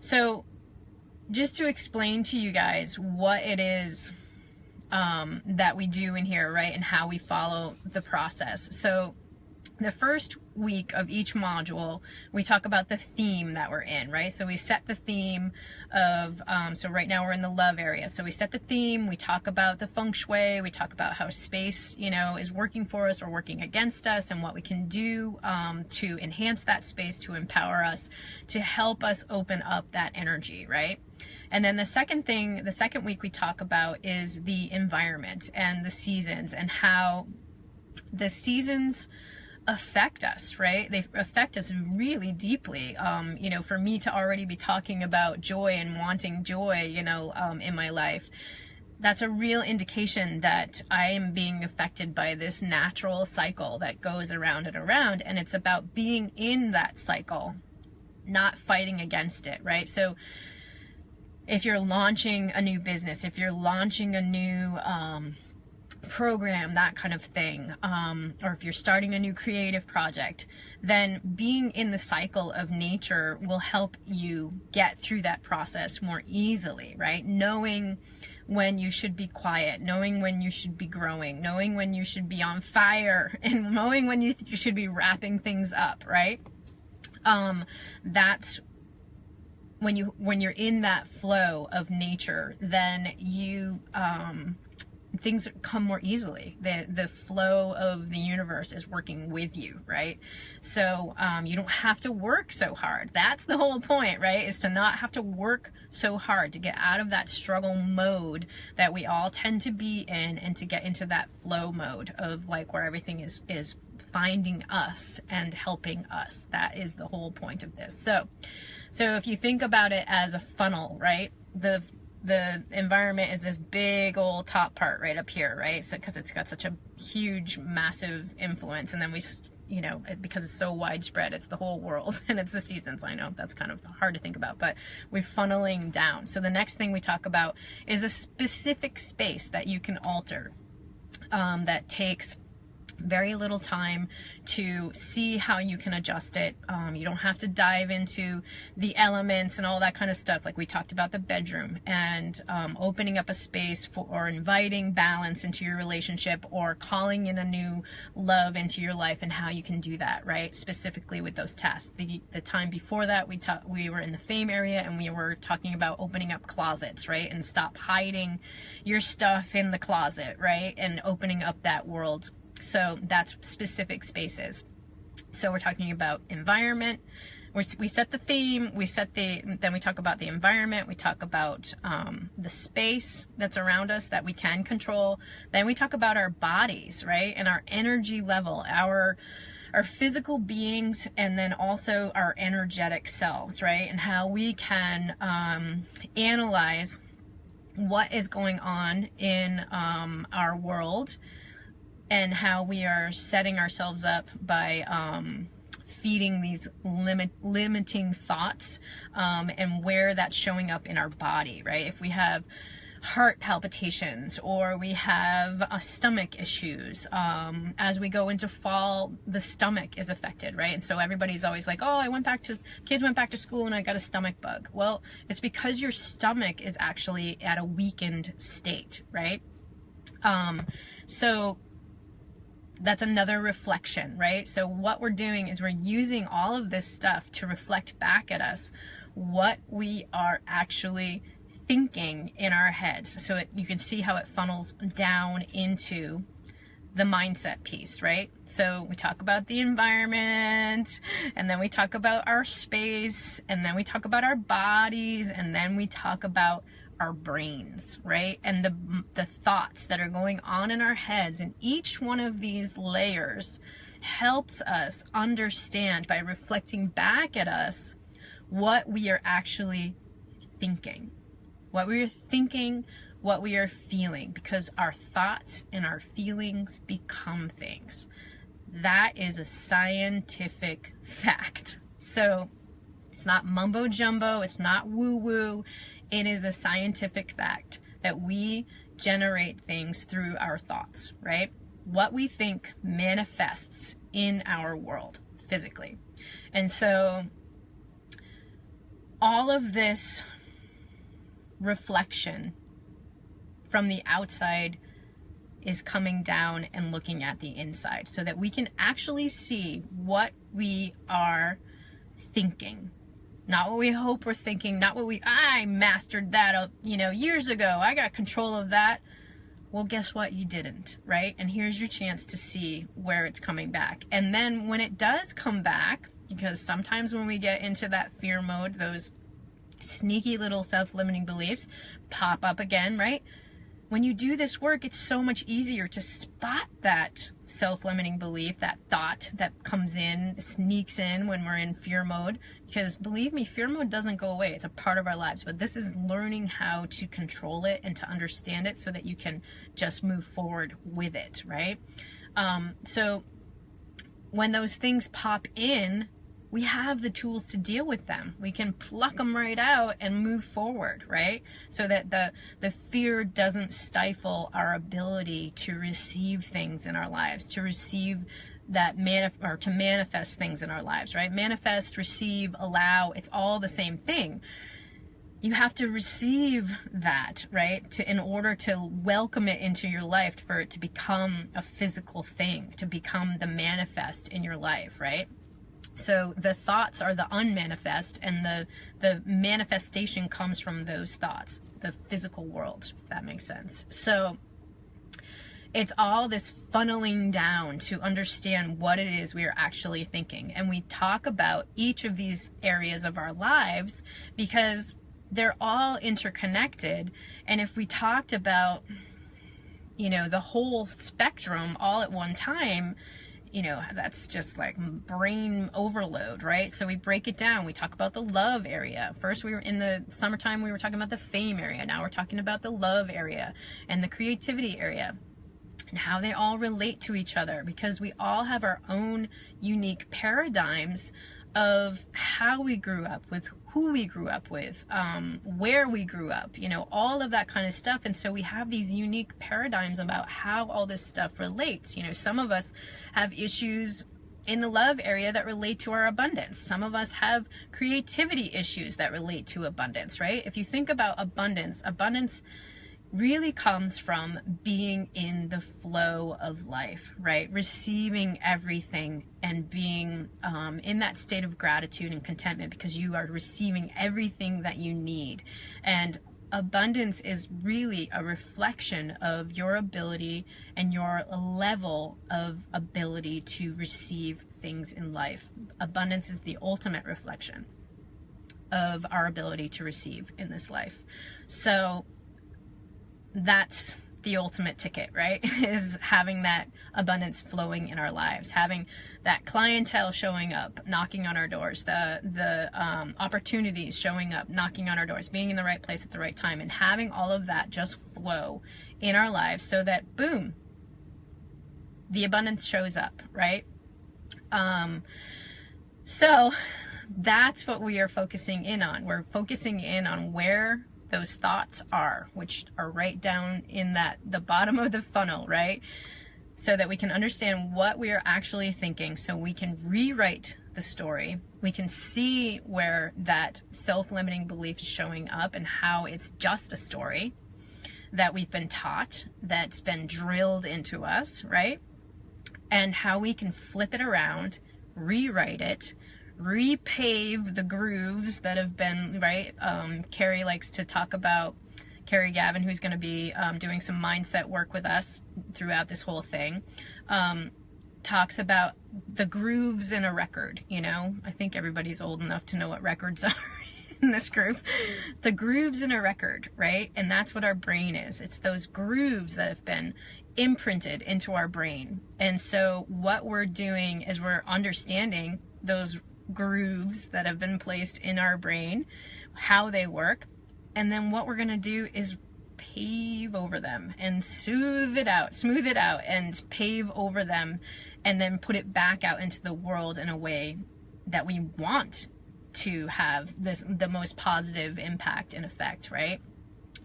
So just to explain to you guys what it is that we do in here, right, and how we follow the process. So the first week of each module, we talk about the theme that we're in, right? So we set the theme of, so right now we're in the love area. So we set the theme, we talk about the feng shui, we talk about how space, you know, is working for us or working against us, and what we can do to enhance that space, to empower us, to help us open up that energy, right? And then the second week we talk about is the environment and the seasons, and how the seasons affect us, right? They affect us really deeply. You know, for me to already be talking about joy and wanting joy, you know, in my life, that's a real indication that I am being affected by this natural cycle that goes around and around. And it's about being in that cycle, not fighting against it, right? So if you're launching a new business, if you're launching a new program, that kind of thing, or if you're starting a new creative project, then being in the cycle of nature will help you get through that process more easily, right? Knowing when you should be quiet, knowing when you should be growing, knowing when you should be on fire, and knowing when you should be wrapping things up, right? That's when you're in that flow of nature, then you things come more easily. The flow of the universe is working with you, right? So you don't have to work so hard. That's the whole point, right? Is to not have to work so hard, to get out of that struggle mode that we all tend to be in, and to get into that flow mode of like where everything is finding us and helping us. That is the whole point of this. So if you think about it as a funnel, right? The environment is this big old top part right up here, right? So because it's got such a huge, massive influence, and then we, you know, because it's so widespread, it's the whole world, and it's the seasons. I know that's kind of hard to think about, but we're funneling down. So the next thing we talk about is a specific space that you can alter, that takes very little time to see how you can adjust it. You don't have to dive into the elements and all that kind of stuff. Like we talked about the bedroom, and opening up a space for, or inviting balance into your relationship, or calling in a new love into your life, and how you can do that, right? Specifically with those tasks. The time before that, we were in the fame area, and we were talking about opening up closets, right? And stop hiding your stuff in the closet, right? And opening up that world. So that's specific spaces. So we're talking about environment. We set the theme, then we talk about the environment, we talk about the space that's around us that we can control. Then we talk about our bodies, right? And our energy level, our physical beings, and then also our energetic selves, right? And how we can analyze what is going on in our world, and how we are setting ourselves up by feeding these limiting thoughts, and where that's showing up in our body, right? If we have heart palpitations, or we have stomach issues, as we go into fall, the stomach is affected, right? And so everybody's always like, oh, kids went back to school and I got a stomach bug. Well, it's because your stomach is actually at a weakened state, right? So that's another reflection, right? So what we're doing is we're using all of this stuff to reflect back at us what we are actually thinking in our heads. So you can see how it funnels down into the mindset piece, right? So we talk about the environment, and then we talk about our space, and then we talk about our bodies, and then we talk about our brains, right? And the thoughts that are going on in our heads. And each one of these layers helps us understand, by reflecting back at us, what we are actually thinking, what we are feeling, because our thoughts and our feelings become things. That is a scientific fact. So it's not mumbo jumbo, it's not woo woo. It is a scientific fact that we generate things through our thoughts, right? What we think manifests in our world physically. And so all of this reflection from the outside is coming down and looking at the inside so that we can actually see what we are thinking. Not what we hope we're thinking, not what I mastered that, years ago. I got control of that. Well, guess what? You didn't, right? And here's your chance to see where it's coming back. And then when it does come back, because sometimes when we get into that fear mode, those sneaky little self-limiting beliefs pop up again, right? When you do this work, it's so much easier to spot that self-limiting belief, that thought that comes in, sneaks in when we're in fear mode. Because believe me, fear mode doesn't go away. It's a part of our lives. But this is learning how to control it and to understand it so that you can just move forward with it, right? So when those things pop in, we have the tools to deal with them. We can pluck them right out and move forward, right? So that the fear doesn't stifle our ability to receive things in our lives, to receive that to manifest things in our lives, right? Manifest, receive, allow, it's all the same thing. You have to receive that, right? In order to welcome it into your life, for it to become a physical thing, to become the manifest in your life, right? So the thoughts are the unmanifest, and the manifestation comes from those thoughts, the physical world, if that makes sense. So it's all this funneling down to understand what it is we are actually thinking. And we talk about each of these areas of our lives because they're all interconnected. And if we talked about, the whole spectrum all at one time, that's just like brain overload, right? So we break it down. We talk about the love area. First, we were in the summertime, we were talking about the fame area. Now we're talking about the love area and the creativity area and how they all relate to each other, because we all have our own unique paradigms of how we grew up, with who we grew up with, where we grew up, all of that kind of stuff. And so we have these unique paradigms about how all this stuff relates. Some of us have issues in the love area that relate to our abundance. Some of us have creativity issues that relate to abundance, right? If you think about abundance really comes from being in the flow of life, right? Receiving everything and being in that state of gratitude and contentment because you are receiving everything that you need. And abundance is really a reflection of your ability and your level of ability to receive things in life. Abundance is the ultimate reflection of our ability to receive in this life. So that's the ultimate ticket, right? Is having that abundance flowing in our lives, having that clientele showing up, knocking on our doors, the opportunities showing up, knocking on our doors, being in the right place at the right time, and having all of that just flow in our lives so that, boom, the abundance shows up, right? So that's what we are focusing in on. We're focusing in on where those thoughts are, which are right down in the bottom of the funnel, right? So that we can understand what we are actually thinking, so we can rewrite the story. We can see where that self-limiting belief is showing up and how it's just a story that we've been taught, that's been drilled into us, right? And how we can flip it around, rewrite it, repave the grooves that have been, right? Carrie likes to talk about, Carrie Gavin, who's going to be doing some mindset work with us throughout this whole thing, talks about the grooves in a record. I think everybody's old enough to know what records are in this group. The grooves in a record, right? And that's what our brain is. It's those grooves that have been imprinted into our brain. And so what we're doing is we're understanding those grooves that have been placed in our brain, how they work, and then what we're going to do is pave over them and smooth it out and pave over them, and then put it back out into the world in a way that we want to have the most positive impact and effect, right?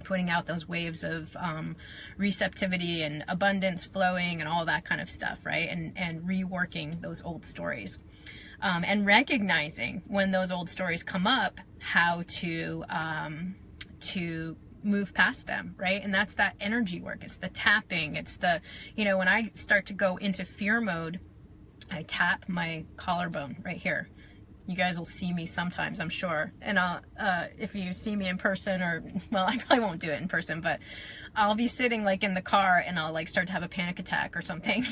Putting out those waves of receptivity and abundance flowing and all that kind of stuff, right? And reworking those old stories. and recognizing when those old stories come up, how to move past them, right? And that's that energy work. It's the tapping. It's the, when I start to go into fear mode, I tap my collarbone right here. You guys will see me sometimes, I'm sure. And I'll, if you see me in person, or, well, I probably won't do it in person, but I'll be sitting like in the car and I'll like start to have a panic attack or something,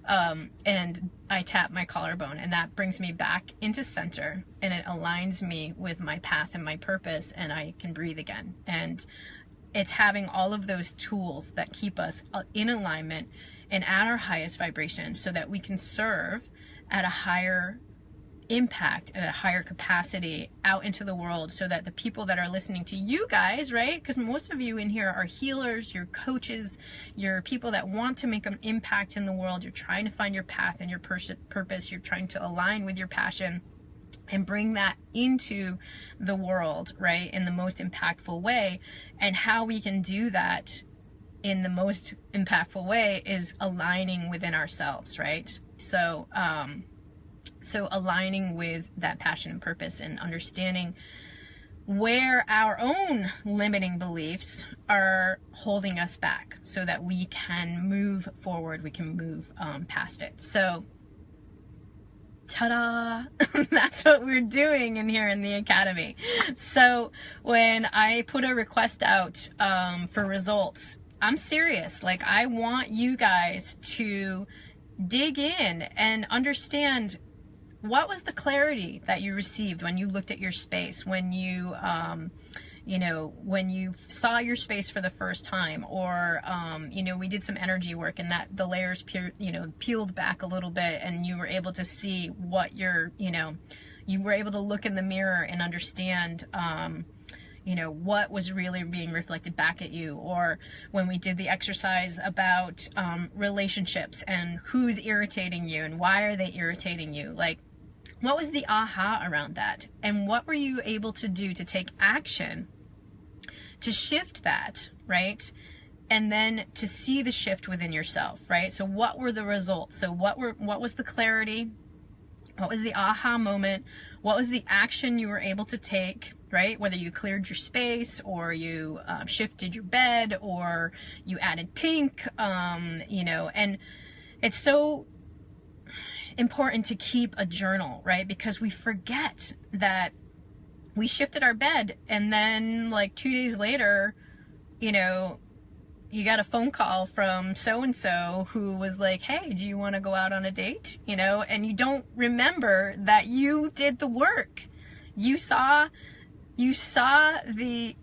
and I tap my collarbone, and that brings me back into center, and it aligns me with my path and my purpose, and I can breathe again. And it's having all of those tools that keep us in alignment and at our highest vibration, so that we can serve at a higher impact and a higher capacity out into the world, so that the people that are listening to you guys, right? Because most of you in here are healers, you're coaches, you're people that want to make an impact in the world. You're trying to find your path and your purpose. You're trying to align with your passion and bring that into the world, right? In the most impactful way. And how we can do that in the most impactful way is aligning within ourselves, right? So aligning with that passion and purpose, and understanding where our own limiting beliefs are holding us back, so that we can move forward, we can move past it. So, ta-da! That's what we're doing in here in the Academy. So when I put a request out for results, I'm serious. Like, I want you guys to dig in and understand, what was the clarity that you received when you looked at your space, when you, when you saw your space for the first time, or, we did some energy work, and that the layers, peeled back a little bit, and you were able to see what you were able to look in the mirror and understand, what was really being reflected back at you. Or when we did the exercise about relationships and who's irritating you and why are they irritating you, like, what was the aha around that? And what were you able to do to take action to shift that, right? And then to see the shift within yourself, right? So what were the results? So what was the clarity? What was the aha moment? What was the action you were able to take, right? Whether you cleared your space, or you shifted your bed, or you added pink, and it's so important to keep a journal, right? Because we forget that we shifted our bed, and then like 2 days later, you got a phone call from so-and-so who was like, hey, do you want to go out on a date? And you don't remember that you did the work. You saw the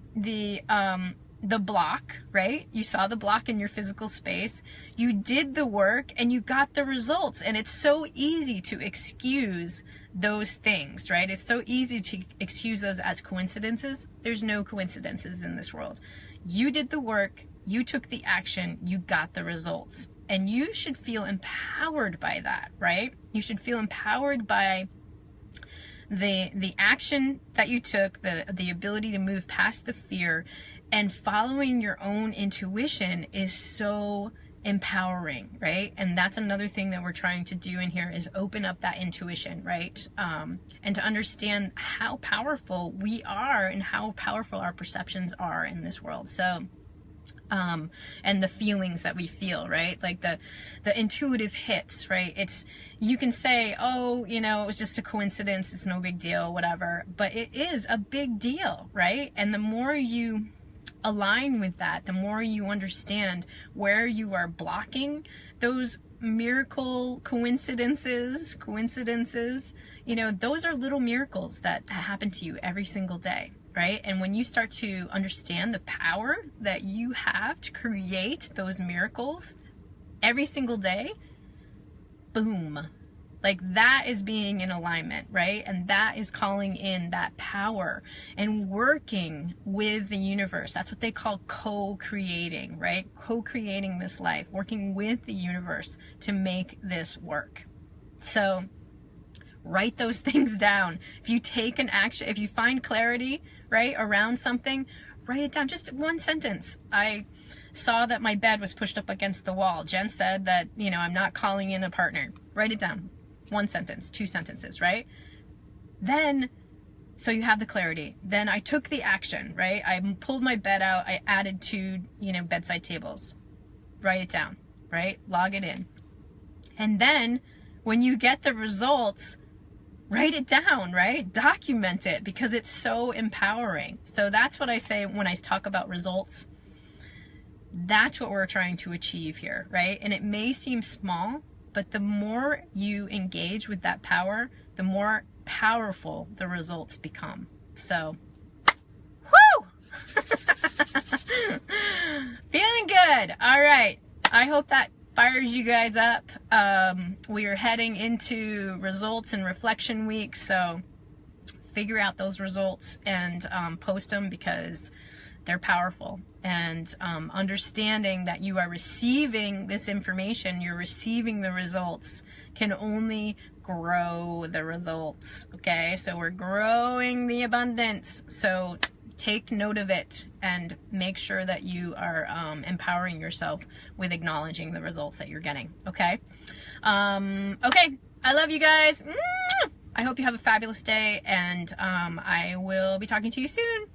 block, right? You saw the block in your physical space. You did the work and you got the results. And it's so easy to excuse those things, right? It's so easy to excuse those as coincidences. There's no coincidences in this world. You did the work, you took the action, you got the results. And you should feel empowered by that, right? You should feel empowered by the action that you took, the ability to move past the fear. And following your own intuition is so empowering, right? And that's another thing that we're trying to do in here, is open up that intuition, right? And to understand how powerful we are and how powerful our perceptions are in this world. So, and the feelings that we feel, right? Like the intuitive hits, right? You can say, oh, it was just a coincidence, it's no big deal, whatever. But it is a big deal, right? And the more you align with that, the more you understand where you are blocking those miracle coincidences, those are little miracles that happen to you every single day, right? And when you start to understand the power that you have to create those miracles every single day, boom. Like, that is being in alignment, right? And that is calling in that power and working with the universe. That's what they call co-creating, right? Co-creating this life, working with the universe to make this work. So write those things down. If you take an action, if you find clarity, right, around something, write it down. Just one sentence. I saw that my bed was pushed up against the wall. Jen said that, I'm not calling in a partner. Write it down. one sentence, 2 sentences, right? Then, so you have the clarity. Then I took the action, right? I pulled my bed out. I added 2, bedside tables. Write it down, right? Log it in. And then when you get the results, write it down, right? Document it, because it's so empowering. So that's what I say when I talk about results. That's what we're trying to achieve here, right? And it may seem small, but the more you engage with that power, the more powerful the results become. So, whoo! Feeling good. All right. I hope that fires you guys up. We are heading into results and reflection week, so figure out those results and post them, because they're powerful. And understanding that you are receiving this information, you're receiving the results, can only grow the results. Okay, so we're growing the abundance. So take note of it and make sure that you are empowering yourself with acknowledging the results that you're getting. Okay. Okay. I love you guys. I hope you have a fabulous day, and I will be talking to you soon.